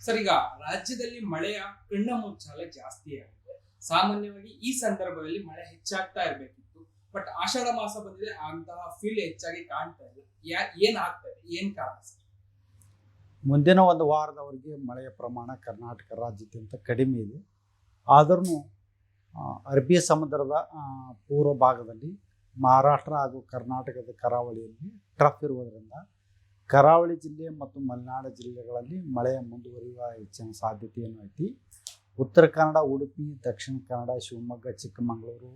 Sir, ಈಗ ರಾಜ್ಯದಲ್ಲಿ ಮಳೆಯ ಕಣ್ಣ ಮುಚ್ಚಾಲೆ ಜಾಸ್ತಿ ಆಗಿದೆ. ಸಾಮಾನ್ಯವಾಗಿ ಈ ಸಂದರ್ಭದಲ್ಲಿ ಮಳೆ ಹೆಚ್ಚಾಗ್ತಾ ಇರ್ಬೇಕಿತ್ತು. ಬಟ್ ಆಷಾಢ ಮಾಸ ಬಂದಿದೆ, ಅಂತಹ ಫೀಲ್ ಹೆಚ್ಚಾಗಿ ಕಾಣ್ತಾ ಇಲ್ಲ. ಏನ್ ಆಗ್ತಾ ಇದೆ, ಏನ್ ಕಾರಣ ಸರ್? ಮುಂದಿನ ಒಂದು ವಾರದವರೆಗೆ ಮಳೆಯ ಪ್ರಮಾಣ ಕರ್ನಾಟಕ ರಾಜ್ಯದಿಂದ ಕಡಿಮೆ ಇದೆ. ಆದ್ರೂ ಅರಬ್ಬಿ ಸಮುದ್ರದ ಪೂರ್ವ ಭಾಗದಲ್ಲಿ ಮಹಾರಾಷ್ಟ್ರ ಹಾಗೂ ಕರ್ನಾಟಕದ ಕರಾವಳಿಯಲ್ಲಿ ಟ್ರಫ್ ಇರುವುದರಿಂದ ಕರಾವಳಿ ಜಿಲ್ಲೆ ಮತ್ತು ಮಲೆನಾಡು ಜಿಲ್ಲೆಗಳಲ್ಲಿ ಮಳೆಯ ಮುಂದುವರಿಯುವ ಹೆಚ್ಚಿನ ಸಾಧ್ಯತೆಯನ್ನು ಐತಿ. ಉತ್ತರ ಕನ್ನಡ, ಉಡುಪಿ, ದಕ್ಷಿಣ ಕನ್ನಡ, ಶಿವಮೊಗ್ಗ, ಚಿಕ್ಕಮಗಳೂರು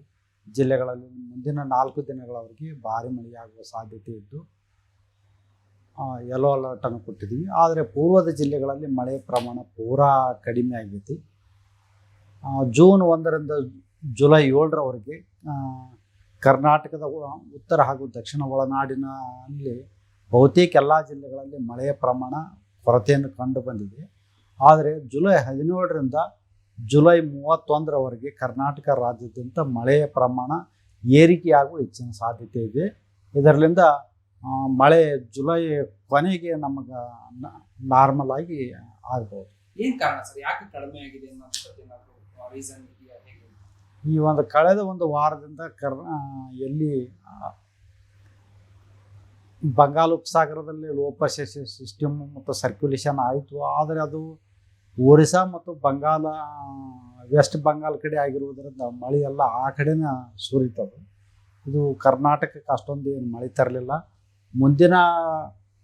ಜಿಲ್ಲೆಗಳಲ್ಲಿ ಮುಂದಿನ 4 ದಿನಗಳವರೆಗೆ ಭಾರಿ ಮಳೆಯಾಗುವ ಸಾಧ್ಯತೆ ಇದ್ದು ಯೆಲ್ಲೋ ಅಲರ್ಟನ್ನು ಕೊಟ್ಟಿದ್ದೀವಿ. ಆದರೆ ಪೂರ್ವದ ಜಿಲ್ಲೆಗಳಲ್ಲಿ ಮಳೆಯ ಪ್ರಮಾಣ ಪೂರಾ ಕಡಿಮೆ ಆಗೈತಿ. ಜೂನ್ 1ರಿಂದ ಜುಲೈ 7ರವರೆಗೆ ಕರ್ನಾಟಕದ ಉತ್ತರ ಹಾಗೂ ದಕ್ಷಿಣ ಒಳನಾಡಿನಲ್ಲಿ ಬಹುತೇಕ ಎಲ್ಲ ಜಿಲ್ಲೆಗಳಲ್ಲಿ ಮಳೆಯ ಪ್ರಮಾಣ ಕೊರತೆಯನ್ನು ಕಂಡು ಬಂದಿದೆ. ಆದರೆ ಜುಲೈ 17ರಿಂದ ಜುಲೈ 31ರವರೆಗೆ ಕರ್ನಾಟಕ ರಾಜ್ಯಾದ್ಯಂತ ಮಳೆಯ ಪ್ರಮಾಣ ಏರಿಕೆಯಾಗುವ ಹೆಚ್ಚಿನ ಸಾಧ್ಯತೆ ಇದೆ. ಇದರಿಂದ ಮಳೆ ಜುಲೈ ಕೊನೆಗೆ ನಮಗೆ ನಾರ್ಮಲ್ ಆಗಿ ಆಗ್ಬೋದು. ಏನ್ ಕಾರಣ ಸರ್, ಯಾಕೆ ಕಡಿಮೆ ಆಗಿದೆ ಅನ್ನೋ ರೀಸನ್ ಇದೆಯಾ? ಹೇಗೆ ಈ ಕಳೆದ ಒಂದು ವಾರದಿಂದ ಎಲ್ಲಿ ಬಂಗಾಳ ಉಪಸಾಗರದಲ್ಲಿ ಲೋ ಪ್ರೆಷರ್ ಸಿಸ್ಟಮ್ ಮತ್ತು ಸರ್ಕ್ಯುಲೇಷನ್ ಆಯಿತು. ಆದರೆ ಅದು ಒರಿಸ್ಸಾ ಮತ್ತು ಬಂಗಾಳ, ವೆಸ್ಟ್ ಬಂಗಾಳ ಕಡೆ ಆಗಿರುವುದರಿಂದ ಮಳೆ ಎಲ್ಲ ಆ ಕಡೆನೇ ಸುರಿತದೆ. ಇದು ಕರ್ನಾಟಕಕ್ಕೆ ಅಷ್ಟೊಂದು ಏನು ಮಳೆ ತರಲಿಲ್ಲ. ಮುಂದಿನ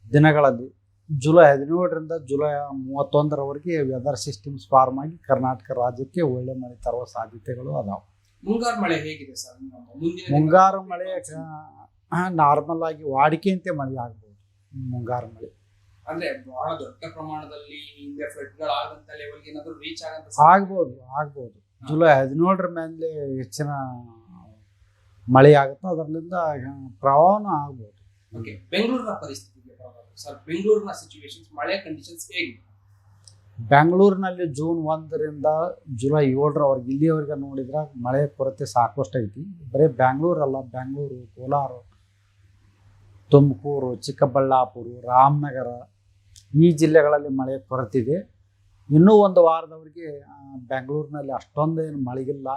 ದಿನಗಳಲ್ಲಿ ಜುಲೈ 17ರಿಂದ ಜುಲೈ 31ರವರೆಗೆ ವೆದರ್ ಸಿಸ್ಟಮ್ಸ್ ಫಾರ್ಮ್ ಆಗಿ ಕರ್ನಾಟಕ ರಾಜ್ಯಕ್ಕೆ ಒಳ್ಳೆ ಮಳೆ ತರುವ ಸಾಧ್ಯತೆಗಳು ಅದಾವೆ. ಮುಂಗಾರು ಮಳೆ ಹೇಗಿದೆ ಸರ್? ಮುಂಗಾರು ಮಳೆ ನಾರ್ಮಲ್ ಆಗಿ ವಾಡಿಕೆಯಂತೆ ಮಳೆ ಆಗ್ಬೋದು. ಮುಂಗಾರು ಮಳೆ ಅಂದ್ರೆ ಬಹಳ ದೊಡ್ಡ ಪ್ರಮಾಣದಲ್ಲಿ ಹಿಂದೆ ಫ್ಲಡ್ಗಳಾದಂತ ಲೆವೆಲ್ಗೆ ಏನಾದರೂ ರೀಚ್ ಆಗ್ಬೋದು. ಜುಲೈ 17ರ ಮೇಲೆ ಹೆಚ್ಚಿನ ಮಳೆ ಆಗುತ್ತೆ. ಅದರಿಂದ ಪ್ರವಾಹನೂ ಆಗ್ಬೋದು. ಓಕೆ, ಬೆಂಗಳೂರಿನ ಪರಿಸ್ಥಿತಿ ಸರ್, ಬೆಂಗಳೂರಿನ ಸಿಚುವೇಶನ್ಸ್, ಮಳೆ ಕಂಡೀಷನ್ಸ್ ಹೇಗಿದೆ? ಬೆಂಗಳೂರಿನಲ್ಲಿ ಜೂನ್ 1ರಿಂದ ಜುಲೈ 7ರವರೆಗೆ ಇಲ್ಲಿಯವರೆಗೆ ನೋಡಿದ್ರೆ ಮಳೆ ಕೊರತೆ ಸಾಕಷ್ಟು ಐತಿ. ಬರೀ ಬೆಂಗಳೂರಲ್ಲ, ಬೆಂಗಳೂರು, ಕೋಲಾರ, ತುಮಕೂರು, ಚಿಕ್ಕಬಳ್ಳಾಪುರ, ರಾಮನಗರ ಈ ಜಿಲ್ಲೆಗಳಲ್ಲಿ ಮಳೆ ಕೊರತಿದೆ. ಇನ್ನೂ ಒಂದು ವಾರದವರೆಗೆ ಬೆಂಗಳೂರಿನಲ್ಲಿ ಅಷ್ಟೊಂದೇನು ಮಳೆಗಿಲ್ಲ.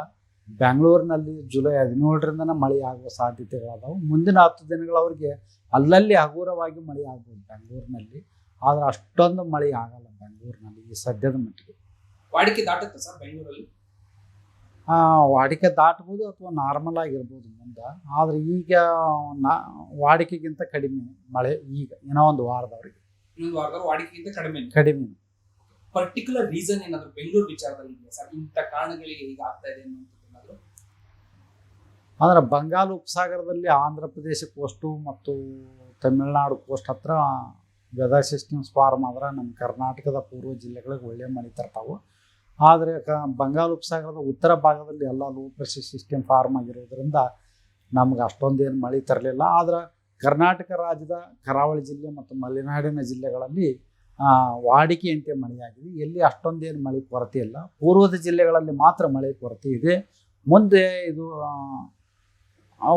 ಬೆಂಗಳೂರಿನಲ್ಲಿ ಜುಲೈ 17ರಿಂದನೇ ಮಳೆ ಆಗುವ ಸಾಧ್ಯತೆಗಳದಾವೆ. ಮುಂದಿನ 10 ದಿನಗಳವರೆಗೆ ಅಲ್ಲಲ್ಲಿ ಹಗುರವಾಗಿ ಮಳೆ ಆಗ್ಬೋದು ಬೆಂಗಳೂರಿನಲ್ಲಿ. ಆದರೆ ಅಷ್ಟೊಂದು ಮಳೆ ಆಗಲ್ಲ ಬೆಂಗಳೂರಿನಲ್ಲಿ ಈ ಸದ್ಯದ ಮಟ್ಟಿಗೆ. ವಾಡಿಕೆ ದಾಟುತ್ತೆ ಸರ್ ಬೆಂಗಳೂರಲ್ಲಿ? ವಾಡಿಕೆ ದಾಟ್ಬೋದು ಅಥವಾ ನಾರ್ಮಲ್ ಆಗಿರ್ಬೋದು ಮುಂದೆ. ಆದರೆ ಈಗ ವಾಡಿಕೆಗಿಂತ ಕಡಿಮೆ ಮಳೆ ಈಗ ಇನ್ನೂ ಒಂದು ವಾರದವರೆಗೆ. ಇನ್ನೊಂದು ವಾರದವರೆಗೆ ವಾಡಿಕೆಗಿಂತ ಕಡಿಮೆ. ಪರ್ಟಿಕ್ಯುಲರ್ ರೀಸನ್ ಏನಾದರೂ ಬೆಂಗಳೂರು ವಿಚಾರದಲ್ಲಿ ಇದೆಯಾ ಸರ್? ಇಂಥ ಕಾರಣಗಳಿಗೆ ಈಗ ಆಗ್ತಾ ಇದೆ ಅನ್ನೋದು ಏನಾದರೂ? ಅಂದ್ರೆ ಬಂಗಾಳ ಉಪಸಾಗರದಲ್ಲಿ ಆಂಧ್ರ ಪ್ರದೇಶ ಕೋಸ್ಟು ಮತ್ತು ತಮಿಳುನಾಡು ಕೋಸ್ಟ್ ಹತ್ರ ವೆದರ್ ಸಿಸ್ಟಮ್ಸ್ ಫಾರ್ಮ್ ಆದ್ರೆ ನಮ್ಮ ಕರ್ನಾಟಕದ ಪೂರ್ವ ಜಿಲ್ಲೆಗಳಿಗೆ ಒಳ್ಳೆ ಮಳೆ ತರ್ತಾವೆ. ಆದರೆ ಬಂಗಾಳ ಉಪಸಾಗರದ ಉತ್ತರ ಭಾಗದಲ್ಲಿ ಎಲ್ಲ ಲೋ ಪ್ರೆಷರ್ ಸಿಸ್ಟಮ್ ಫಾರ್ಮ್ ಆಗಿರೋದ್ರಿಂದ ನಮ್ಗೆ ಅಷ್ಟೊಂದೇನು ಮಳೆ ತರಲಿಲ್ಲ. ಆದರೆ ಕರ್ನಾಟಕ ರಾಜ್ಯದ ಕರಾವಳಿ ಜಿಲ್ಲೆ ಮತ್ತು ಮಲೆನಾಡಿನ ಜಿಲ್ಲೆಗಳಲ್ಲಿ ವಾಡಿಕೆಯಂತೆ ಮಳೆಯಾಗಿದೆ. ಎಲ್ಲಿ ಅಷ್ಟೊಂದೇನು ಮಳೆ ಕೊರತೆ ಇಲ್ಲ. ಪೂರ್ವದ ಜಿಲ್ಲೆಗಳಲ್ಲಿ ಮಾತ್ರ ಮಳೆ ಕೊರತೆ ಇದೆ. ಮುಂದೆ ಇದು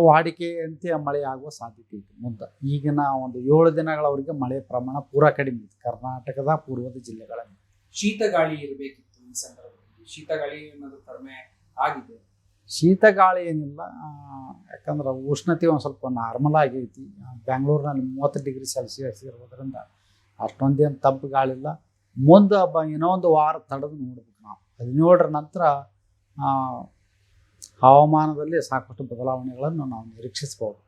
ವಾಡಿಕೆಯಂತೆ ಮಳೆ ಆಗುವ ಸಾಧ್ಯತೆ ಇದೆ ಮುಂದೆ. ಈಗಿನ ಒಂದು 7 ದಿನಗಳವರೆಗೆ ಮಳೆ ಪ್ರಮಾಣ ಪೂರಾ ಕಡಿಮೆ ಇದೆ ಕರ್ನಾಟಕದ ಪೂರ್ವದ ಜಿಲ್ಲೆಗಳಲ್ಲಿ. ಶೀತ ಗಾಳಿ ಇರಬೇಕಿತ್ತು ಈ ಸಂದರ್ಭದಲ್ಲಿ. ಶೀತ ಗಾಳಿ ಏನಾದರೂ ಕಡಿಮೆ ಆಗಿದೆ? ಶೀತ ಗಾಳಿ ಏನಿಲ್ಲ, ಯಾಕಂದ್ರೆ ಉಷ್ಣತೆ ಒಂದು ಸ್ವಲ್ಪ ನಾರ್ಮಲ್ ಆಗೈತಿ. ಬೆಂಗಳೂರಿನಲ್ಲಿ 30 ಡಿಗ್ರಿ ಸೆಲ್ಸಿಯಸ್ ಇರೋದ್ರಿಂದ ಅಷ್ಟೊಂದೇನು ತಂಪು ಗಾಳಿಲ್ಲ. ಮುಂದೆ ಇನ್ನೂ ಒಂದು ವಾರ ತಡೆದು ನೋಡ್ಬೇಕು ನಾವು. 17ರ ನಂತರ ಹವಾಮಾನದಲ್ಲಿ ಸಾಕಷ್ಟು ಬದಲಾವಣೆಗಳನ್ನು ನಾವು ನಿರೀಕ್ಷಿಸ್ಬೋದು.